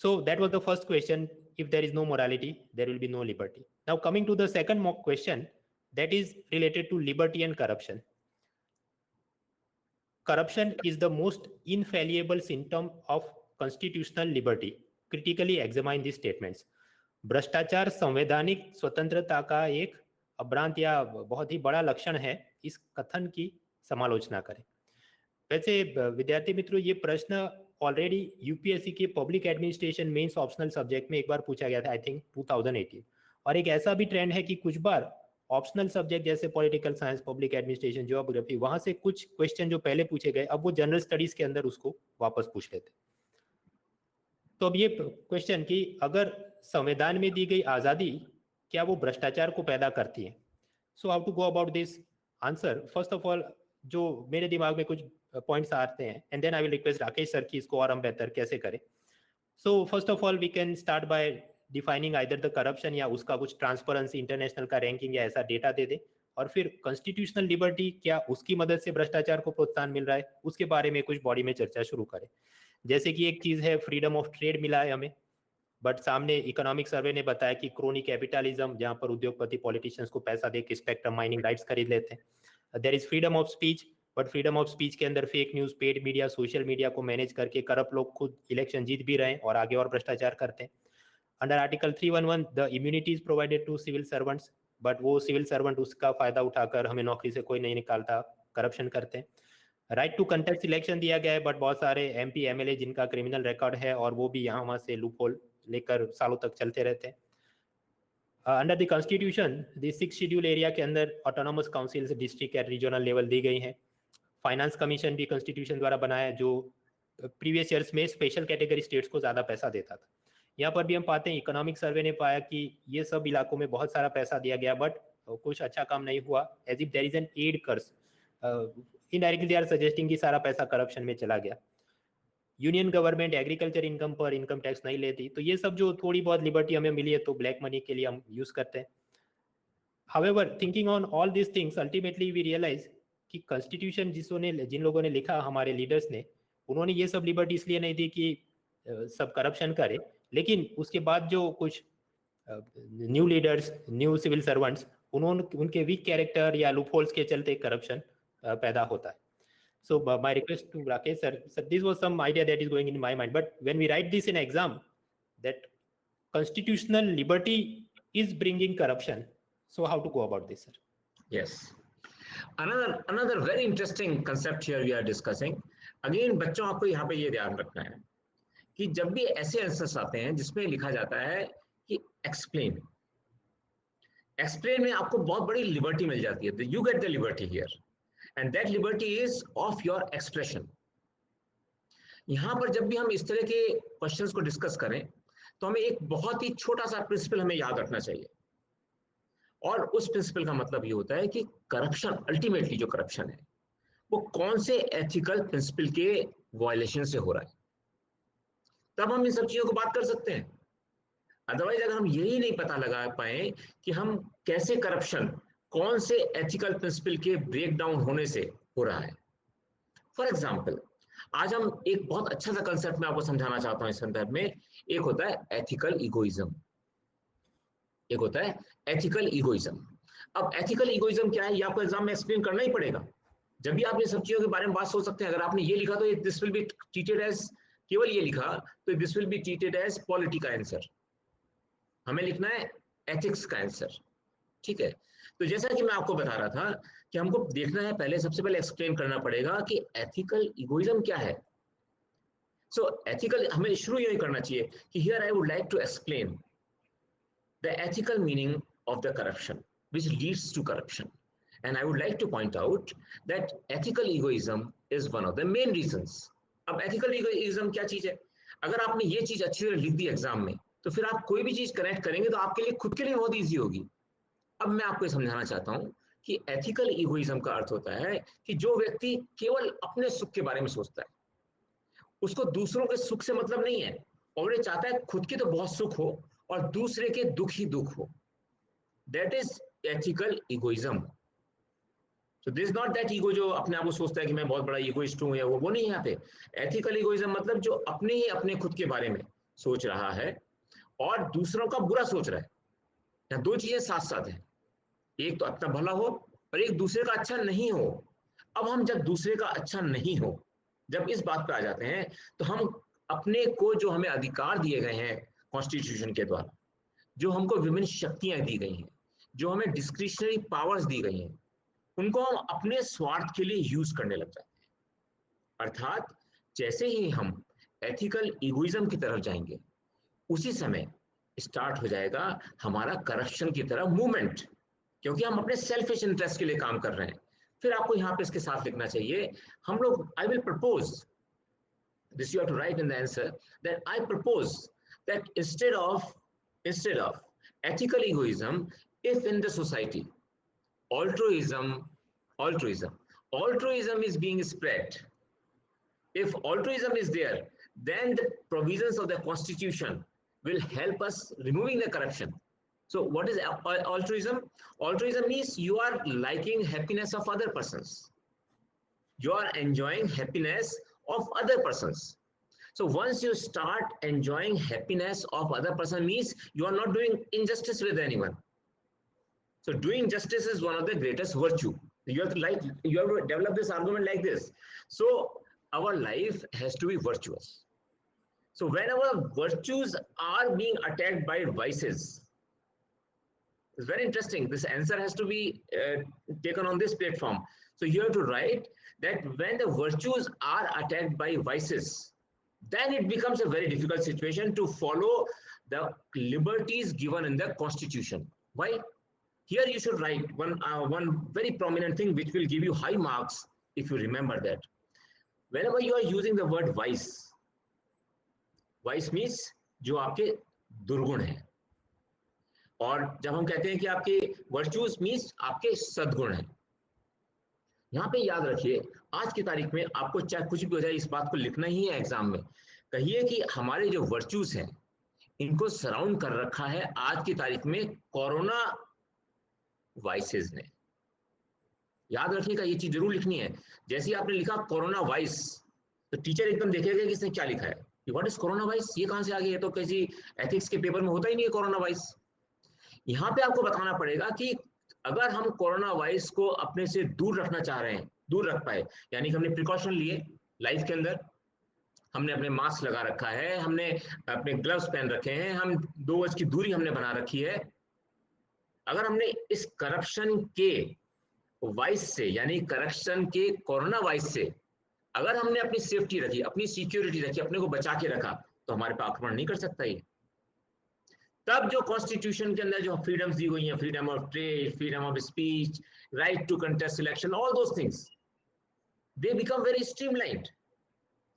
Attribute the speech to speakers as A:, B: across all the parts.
A: So that was the first question. If there is no morality, there will be no liberty. Now coming to the second mock question, that is related to liberty and corruption. Corruption is the most infallible symptom of constitutional liberty. Critically examine these statements. भ्रष्टाचार संवैधानिक स्वतंत्रता का एक अभ्रांत या बहुत ही बड़ा लक्षण है, इस कथन की समालोचना करें। वैसे विद्यार्थी मित्रों, ये प्रश्न ऑलरेडी यूपीएससी के public administration mains optional subject में एक बार पूछा गया था, आई थिंक 2018। और एक ऐसा भी ट्रेंड है कि कुछ बार ऑप्शनल सब्जेक्ट जैसे political science, public administration, geography, वहां से कुछ क्वेश्चन जो पहले पूछे गए अब वो जनरल स्टडीज के अंदर उसको वापस पूछ लेते। तो अब ये क्वेश्चन कि अगर संविधान में दी गई आजादी क्या वो भ्रष्टाचार को पैदा करती है? So how to go about this answer? First of all जो मेरे दिमाग में कुछ पॉइंट्स आते हैं, and then I will request Rakesh sir की इसको और हम बेहतर कैसे करें। So first of all we can start by defining either the corruption, या उसका कुछ ट्रांसपेरेंसी, इंटरनेशनल का रैंकिंग या ऐसा डेटा दे दे, और फिर कॉन्स्टिट्यूशनल लिबर्टी क्या उसकी मदद से भ्रष्टाचार को प्रोत्साहन मिल रहा है, उसके बारे में कुछ बॉडी में चर्चा शुरू करें। जैसे कि एक चीज है फ्रीडम ऑफ ट्रेड मिला है हमें, बट सामने इकोनॉमिक सर्वे ने बताया कि क्रोनी कैपिटलिज्म, जहां पर उद्योगपति पॉलिटिशियंस को पैसा दे के स्पेक्ट्रम माइनिंग राइट्स खरीद लेते हैं। There is freedom of speech, but freedom of speech के अंदर fake news, paid media, social media को मैनेज करके करप्ट लोग खुद इलेक्शन जीत भी रहे हैं और आगे और भ्रष्टाचार करते हैं। Under article 311 the immunity is provided to civil servants, but वो सिविल सर्वेंट उसका फायदा उठाकर हमें नौकरी से कोई नहीं निकालता, करप्शन करते हैं। राइट टू कंटेस्ट इलेक्शन दिया गया है, बट बहुत सारे एमपी एमएलए जिनका क्रिमिनल रिकॉर्ड है और वो भी यहाँ वहां से लूप होल लेकर सालों तक चलते रहते हैं। Under the constitution the 6 schedule area के अंदर autonomous councils district and regional level दी गई हैं। फाइनेंस कमीशन भी कॉन्स्टिट्यूशन द्वारा बनाया जो प्रीवियस ईयर्स में स्पेशल कैटेगरी स्टेट्स को ज्यादा पैसा देता था। यहाँ पर भी हम पाते हैं इकोनॉमिक सर्वे ने पाया कि ये सब इलाकों में बहुत सारा पैसा दिया गया, बट कुछ अच्छा काम नहीं हुआ, as if there is an ad curse. Indirectly they are suggesting कि सारा पैसा करप्शन में चला गया। यूनियन गवर्नमेंट एग्रीकल्चर इनकम पर इनकम टैक्स नहीं लेती, तो ये सब जो थोड़ी बहुत लिबर्टी हमें मिली है तो ब्लैक मनी के लिए हम यूज करते हैं। However thinking on all this things, ultimately we realize कि कॉन्स्टिट्यूशन जिन लोगों ने लिखा, हमारे लीडर्स ने, उन्होंने ये सब लिबर्टी इसलिए नहीं दी कि सब करप्शन करे, लेकिन उसके बाद जो कुछ new leaders, new civil servants, उनके वीक कैरेक्टर या लूपहोल्स के चलते करप्शन पैदा होता है। So my request to Rakesh sir, this was some idea that is going in my mind, but when we write this in exam, that constitutional liberty is bringing corruption, so how to go about this, sir?
B: Yes, another very interesting concept here we are discussing. Again, बच्चों आपको यहाँ पे ये ध्यान रखना है कि जब भी ऐसे आंसर्स आते हैं जिसमें लिखा जाता है कि एक्सप्लेन में आपको बहुत बड़ी लिबर्टी मिल जाती है, you get the liberty here. And that liberty is of your expression. यहां पर जब भी हम इस तरह के क्वेश्चंस को डिस्कस करें तो हमें एक बहुत ही छोटा सा प्रिंसिपल हमें याद रखना चाहिए, और उस प्रिंसिपल का मतलब ये होता है कि करप्शन, अल्टीमेटली जो करप्शन है वो कौन से एथिकल प्रिंसिपल के वायलेशन से हो रहा है, तब हम इन सब चीजों को बात कर सकते हैं। अदरवाइज अगर हम यही नहीं पता लगा पाए कि हम कैसे करप्शन कौन से एथिकल प्रिंसिपल के ब्रेक डाउन होने से हो रहा है। फॉर एग्जाम्पल, आज हम एक बहुत अच्छा सा कंसेप्ट मैं आपको समझाना चाहता हूं इस संदर्भ में। एक होता है एथिकल इगोइज्म, एक होता है एथिकल इगोइज्म। अब एथिकल इगोइज्म क्या है ये आपको एग्जाम में एक्सप्लेन करना ही पड़ेगा। जब भी आप ये सब चीजों के बारे में बात सोच सकते हैं, अगर आपने ये लिखा तो this will be treated as, केवल ये लिखा तो this will be treated as polity का आंसर, हमें लिखना है एथिक्स का आंसर, ठीक है। तो जैसा कि मैं आपको बता रहा था कि हमको देखना है, पहले सबसे पहले एक्सप्लेन करना पड़ेगा कि एथिकल इगोइज्म क्या है। सो एथिकल हमें शुरू यही करना चाहिए कि here I would like to explain the ethical meaning of the corruption which leads to corruption, and I would like to point out that ethical egoism is one of the main reasons. अब ethical egoism क्या चीज है? अगर आपने ये चीज अच्छी तरह लिख दी एग्जाम में तो फिर आप कोई भी चीज कनेक्ट करेंगे तो आपके लिए खुद के लिए बहुत ईजी होगी। अब मैं आपको समझाना चाहता हूं कि एथिकल इगोइज्म का अर्थ होता है कि जो व्यक्ति केवल अपने सुख के बारे में सोचता है, उसको दूसरों के सुख से मतलब नहीं है, और ये चाहता है खुद की तो बहुत सुख हो और दूसरे के दुख ही दुख हो। That is ethical egoism. So this not that ego जो अपने आप को सोचता है कि मैं बहुत बड़ा इगोइस्ट हूं या वो नहीं है। यहाँ पे एथिकल इगोइज्म मतलब जो अपने ही अपने खुद के बारे में सोच रहा है और दूसरों का बुरा सोच रहा है, या दो चीजें साथ साथ हैं, एक तो अपना भला हो और एक दूसरे का अच्छा नहीं हो। अब हम जब दूसरे का अच्छा नहीं हो, जब इस बात पे आ जाते हैं, तो हम अपने को जो हमें अधिकार दिए गए हैं कॉन्स्टिट्यूशन के द्वारा, जो हमको विभिन्न शक्तियां दी गई हैं, जो हमें डिस्क्रिशनरी पावर्स दी गई हैं, उनको हम अपने स्वार्थ के लिए यूज करने लग जाते हैं। अर्थात जैसे ही हम एथिकल इगोइज्म की तरफ जाएंगे, उसी समय स्टार्ट हो जाएगा हमारा करप्शन की तरफ मूवमेंट, क्योंकि हम अपने सेल्फिश इंटरेस्ट के लिए काम कर रहे हैं। फिर आपको यहाँ पे इसके साथ लिखना चाहिए, हम लोग, I will propose, this you have to write in the answer, that I propose that instead of ethical egoism, if in the society altruism is being spread, if altruism is there, then the provisions of the constitution will help us removing the corruption. So what is altruism? Altruism means you are liking happiness of other persons, you are enjoying happiness of other persons. So once you start enjoying happiness of other person, means you are not doing injustice with anyone. So doing justice is one of the greatest virtue. You have to develop this argument like this. So our life has to be virtuous. So whenever virtues are being attacked by vices, it's very interesting. This answer has to be taken on this platform. So you have to write that when the virtues are attacked by vices, then it becomes a very difficult situation to follow the liberties given in the constitution. Why? Here you should write one very prominent thing which will give you high marks if you remember that. Whenever you are using the word vice, vice means जो आपके दुर्गुण है, और जब हम कहते हैं कि आपके वर्चूज मीन्स आपके सद्गुण हैं। यहाँ पे याद रखिए, आज की तारीख में आपको चाहे कुछ भी हो जाए, इस बात को लिखना ही है एग्जाम में। कहिए कि हमारे जो वर्चूज हैं, इनको सराउंड कर रखा है आज की तारीख में कोरोना वाइसेस ने। याद रखिएगा, ये चीज जरूर लिखनी है। जैसे ही आपने लिखा कोरोना वाइस, तो टीचर एकदम देखेगा कि इसने क्या लिखा है, व्हाट इज कोरोना वाइस, ये कहां से आ गया, ये तो किसी एथिक्स के पेपर में होता ही नहीं है कोरोना वाइस। यहाँ पे आपको बताना पड़ेगा कि अगर हम कोरोना वायरस को अपने से दूर रखना चाह रहे हैं, दूर रख पाए, यानी कि हमने प्रिकॉशन लिए लाइफ के अंदर, हमने अपने मास्क लगा रखा है, हमने अपने ग्लव्स पहन रखे हैं, हम 2 गज की दूरी हमने बना रखी है। अगर हमने इस करप्शन के वाइस से, यानी करप्शन के कोरोना वाइस से अगर हमने अपनी सेफ्टी रखी, अपनी सिक्योरिटी रखी, अपने को बचा के रखा, तो हमारे पे आक्रमण नहीं कर सकता ये। तब जो कॉन्स्टिट्यूशन के अंदर जो फ्रीडम्स दी गई हैं, freedom of trade, freedom of speech, right to contest election, all those things, they become very streamlined.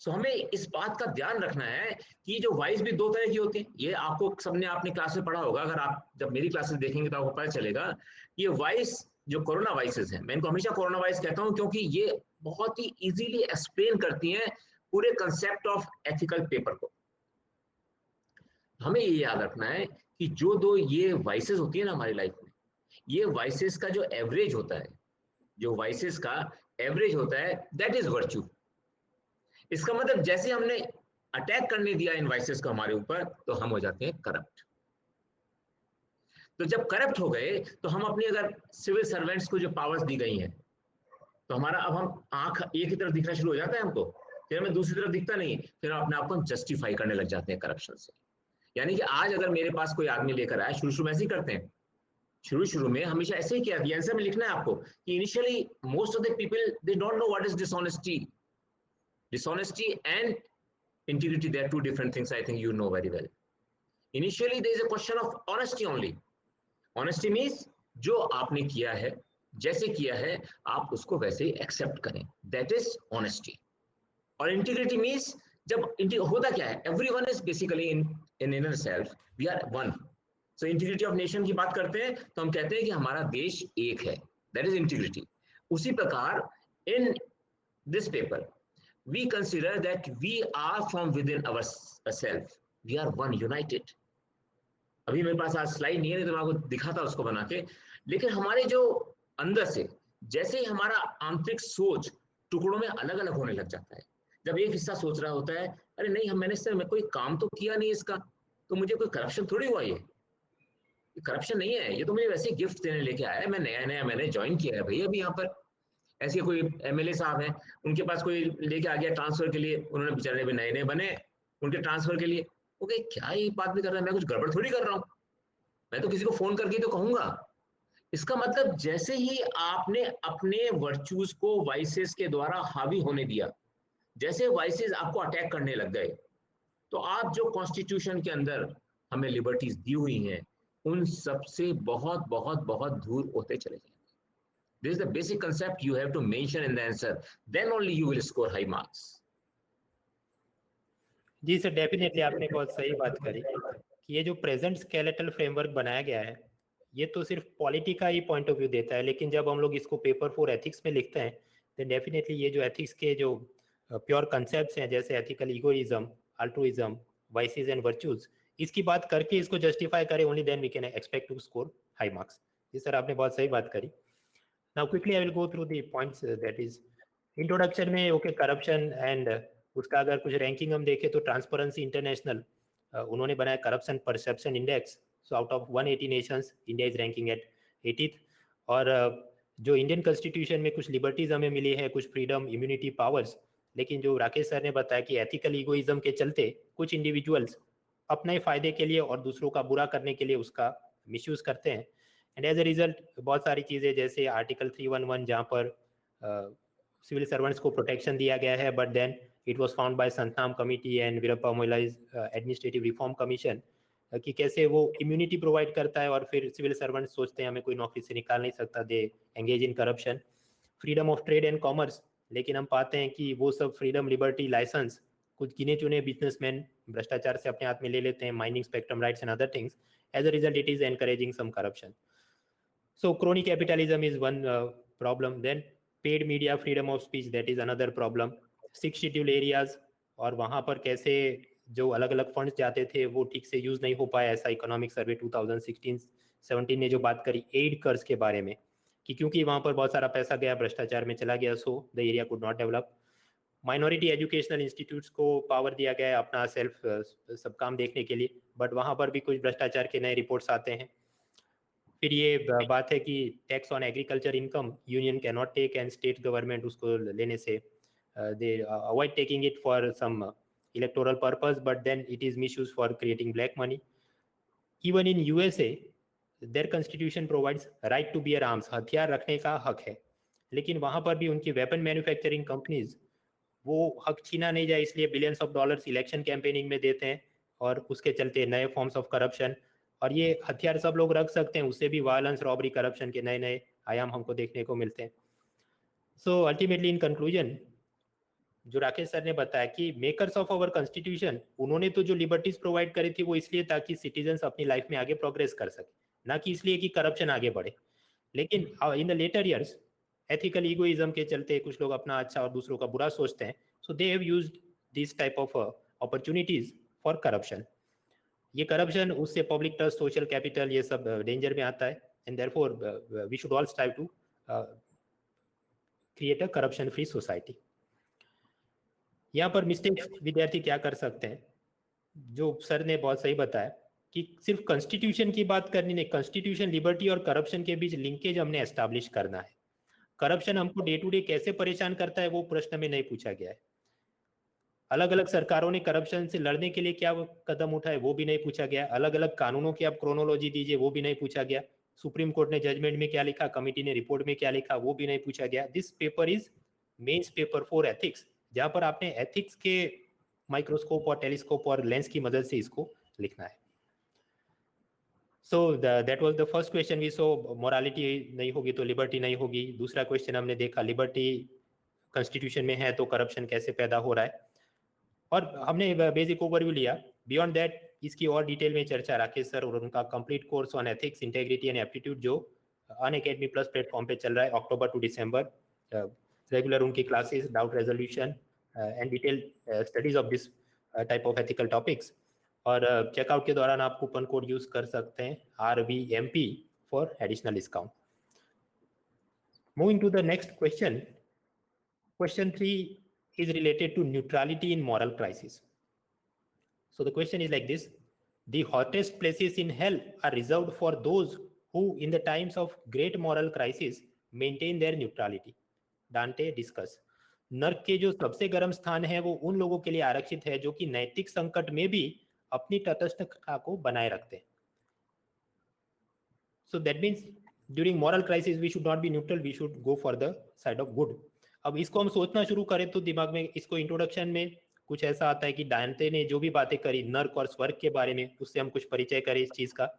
B: So हमें इस बात का ध्यान रखना है कि जो वाइस भी 2 तरह की होती है। ये आपको सबने अपनी क्लास में पढ़ा होगा, अगर आप जब मेरी क्लासेस देखेंगे तो आपको पता चलेगा। ये वाइस जो कोरोना वाइसेस हैं, मैं इनको हमेशा कोरोना वाइस कहता हूं क्योंकि ये बहुत ही इजीली एक्सप्लेन करती हैं पूरे कंसेप्ट ऑफ एथिकल पेपर को। हमें ये याद रखना है कि जो 2 ये वाइसेस होती है ना हमारी लाइफ में, ये वाइसेस का जो एवरेज होता है, जो वाइसेस का एवरेज होता है, दैट इज वर्च्यू। इसका मतलब जैसे हमने अटैक करने दिया इन वाइसेस को हमारे ऊपर, तो हम हो जाते हैं करप्ट। तो जब करप्ट हो गए, तो हम अपनी, अगर सिविल सर्वेंट्स को जो पावर्स दी गई हैं, तो हमारा अब हम आंख एक ही तरफ दिखना शुरू हो जाता है हमको, फिर हमें दूसरी तरफ दिखता नहीं, फिर हम अपने आप को जस्टिफाई करने लग जाते हैं करप्शन से। यानी कि आज अगर मेरे पास कोई आदमी लेकर आया, शुरू में ऐसे ही करते हैं, शुरू में हमेशा ऐसे ही किया। आंसर में लिखना है आपको कि initially most of the people they don't know what is dishonesty and integrity, they are 2 different things. I think you know very well. Initially there is a question of honesty only. Honesty means जो आपने किया है, जैसे किया है, आप उसको वैसे ही एक्सेप्ट करें, that is honesty. और integrity means जब होता क्या है, everyone is basically in inner self, we are one. So integrity of nation की बात करते हैं तो हम कहते हैं कि हमारा देश एक है, that is integrity. उसी प्रकार in this paper we consider that we are from within ourselves, we are one, united. अभी मेरे पास आज स्लाइड नहीं है, तो मैं आपको दिखाता उसको बना के। लेकिन हमारे जो अंदर से, जैसे ही हमारा आंतरिक सोच टुकड़ों में अलग अलग होने लग जाता है, जब एक हिस्सा सोच रहा होता है अरे नहीं मैंने इससे मैं कोई काम तो किया नहीं इसका, तो मुझे कोई करप्शन थोड़ी हुआ, ये करप्शन नहीं है, ये तो मुझे वैसे ही गिफ्ट देने लेके आया है, मैं नया नया मैंने ज्वाइन किया है भाई अभी यहाँ पर। ऐसे कोई एमएलए साहब हैं, उनके पास कोई लेके आ गया ट्रांसफर के लिए, उन्होंने बेचारे भी नए नए बने उनके ट्रांसफर के लिए, ओके क्या ये बात भी कर रहा है, मैं कुछ गड़बड़ थोड़ी कर रहा हूँ, मैं तो किसी को फोन करके तो कहूंगा। इसका मतलब जैसे ही आपने अपने वर्चूज को वाइसेस के द्वारा हावी होने दिया, जैसे वाइसेस आपको अटैक करने लग गए, तो आप जो कॉन्स्टिट्यूशन के अंदर हमें लिबर्टीज दी हुई हैं उन सबसे बहुत बहुत बहुत दूर होते चले जाएंगे। This is the basic concept you have to mention in the answer. Then only you will score high marks.
A: जी सर, डेफिनेटली आपने बहुत सही बात करी कि ये जो प्रेजेंट स्केलेटल फ्रेमवर्क बनाया गया है ये तो सिर्फ पॉलिटी का ही पॉइंट ऑफ व्यू देता है, लेकिन जब हम लोग इसको पेपर 4 एथिक्स में लिखते हैं तो डेफिनेटली ये जो एथिक्स के जो प्योर कंसेप्ट्स हैं जैसे ethical egoism, altruism, vices and virtues, इसकी बात करके इसको जस्टिफाई करें, only then we can expect to score high marks. जी सर, आपने बहुत सही बात करी। Now quickly I will go through the points, that is introduction में ओके करप्शन एंड उसका अगर कुछ रैंकिंग हम देखें तो ट्रांसपेरेंसी इंटरनेशनल उन्होंने बनाया corruption perception index, so out of 180 nations India is ranking at 80th। और जो इंडियन कॉन्स्टिट्यूशन में कुछ लिबर्टीज हमें मिली है, कुछ फ्रीडम, इम्यूनिटी, पावर्स, लेकिन जो राकेश सर ने बताया कि एथिकल इगोइज्म के चलते कुछ इंडिविजुअल्स अपने फायदे के लिए और दूसरों का बुरा करने के लिए उसका मिसयूज करते हैं। एंड एज ए रिजल्ट बहुत सारी चीज़ें जैसे आर्टिकल 311 जहाँ पर सिविल सर्वेंट्स को प्रोटेक्शन दिया गया है, but then it was found by Santhanam committee and Veerappa Moily's administrative reform commission कि कैसे वो इम्यूनिटी प्रोवाइड करता है और फिर सिविल सर्वेंट सोचते हैं हमें कोई नौकरी से निकाल नहीं सकता, they engage in corruption. Freedom of trade and commerce, लेकिन हम पाते हैं कि वो सब फ्रीडम, लिबर्टी, लाइसेंस कुछ गिने चुने बिजनेसमैन भ्रष्टाचार से अपने हाथ में ले लेते हैं, mining, spectrum rights and other things. As a result it is encouraging some corruption. So crony capitalism is one problem. Then paid media freedom of speech, that is another problem. 6 scheduled areas, और वहाँ पर कैसे जो अलग अलग funds जाते थे वो ठीक से यूज नहीं हो पाया, ऐसा इकोनॉमिक सर्वे 2016-17 ने जो बात करी एड कर्ज के बारे में कि क्योंकि वहाँ पर बहुत सारा पैसा गया भ्रष्टाचार में चला गया, so the area could not develop. Minority educational institutes को पावर दिया गया है अपना सेल्फ सब काम देखने के लिए, बट वहाँ पर भी कुछ भ्रष्टाचार के नए रिपोर्ट्स आते हैं। फिर ये बात है कि tax on agriculture income union can not take and state government उसको लेने से they avoid taking it for some electoral purpose, but then it is misuse for creating black money. Even in USA their constitution provides right to bear arms, हथियार रखने का हक है, लेकिन वहां पर भी उनकी वेपन मैन्युफैक्चरिंग कंपनीज वो हक छीना नहीं जाए इसलिए billions of dollars election campaigning में देते हैं, और उसके चलते नए फॉर्म्स ऑफ करप्शन। और ये हथियार सब लोग रख सकते हैं, उससे भी वायलेंस, रॉबरी, करप्शन के नए नए आयाम हमको देखने को मिलते हैं। सो अल्टीमेटली इन कंक्लूजन जो राकेश सर ने बताया कि मेकर्स ऑफ आवर कॉन्स्टिट्यूशन उन्होंने तो जो लिबर्टीज प्रोवाइड करी थी वो इसलिए ताकि सिटीजन्स अपनी लाइफ में आगे प्रोग्रेस कर सके, ना कि इसलिए कि करप्शन आगे बढ़े। लेकिन in the later years ethical egoism के चलते कुछ लोग अपना अच्छा और दूसरों का बुरा सोचते हैं, so they have used this type of opportunities for corruption. ये करप्शन उससे पब्लिक ट्रस्ट, सोशल कैपिटल, ये सब डेंजर में आता है, and therefore we should all strive to create a corruption free society. यहाँ पर मिस्टेक्स विद्यार्थी क्या कर सकते हैं, जो सर ने बहुत सही बताया कि सिर्फ कॉन्स्टिट्यूशन की बात करनी नहीं, कॉन्स्टिट्यूशन, लिबर्टी और करप्शन के बीच लिंकेज हमने एस्टैब्लिश करना है। करप्शन हमको डे टू डे कैसे परेशान करता है वो प्रश्न में नहीं पूछा गया है। अलग अलग सरकारों ने करप्शन से लड़ने के लिए क्या कदम उठाए वो भी नहीं पूछा गया। अलग अलग कानूनों की आप क्रोनोलॉजी दीजिए वो भी नहीं पूछा गया। सुप्रीम कोर्ट ने जजमेंट में क्या लिखा, कमिटी ने रिपोर्ट में क्या लिखा वो भी नहीं पूछा गया। This paper is mains paper for ethics, जहां पर आपने एथिक्स के माइक्रोस्कोप और टेलीस्कोप और लेंस की मदद से इसको लिखना है। So that was the first question we saw, morality नहीं होगी तो लिबर्टी नहीं होगी। दूसरा क्वेश्चन हमने देखा लिबर्टी कॉन्स्टिट्यूशन में है तो करप्शन कैसे पैदा हो रहा है, और हमने बेसिक ओवरव्यू लिया। बियॉन्ड दैट इसकी और डिटेल में चर्चा राकेश सर और उनका complete course on ethics, integrity and aptitude जो अनअकैडमी प्लस प्लेटफॉर्म पे चल रहा है अक्टूबर टू दिसंबर, रेगुलर उनकी classes, doubt resolution and detail studies of this type of ethical topics. और चेकआउट के दौरान आप कूपन कोड यूज कर सकते हैं RVMP for additional discount. Moving to the next question, question 3 is related to neutrality in moral crisis. So the question is like this: the hottest places in hell are reserved for those who, in the times of great moral crisis, maintain their neutrality. Dante discuss. नर्क के जो सबसे गर्म स्थान है वो उन लोगों के लिए आरक्षित है जो कि नैतिक संकट में भी अपनी तटस्थता को बनाए रखते हैं. So that means during moral crisis we should not be neutral, we should go for the side of good. अब इसको हम सोचना शुरू करें तो दिमाग में इसको इंट्रोडक्शन में कुछ ऐसा आता है कि डांटे ने जो भी बातें करी नर्क और स्वर्ग के बारे में, उससे हम कुछ परिचय करें इस चीज का.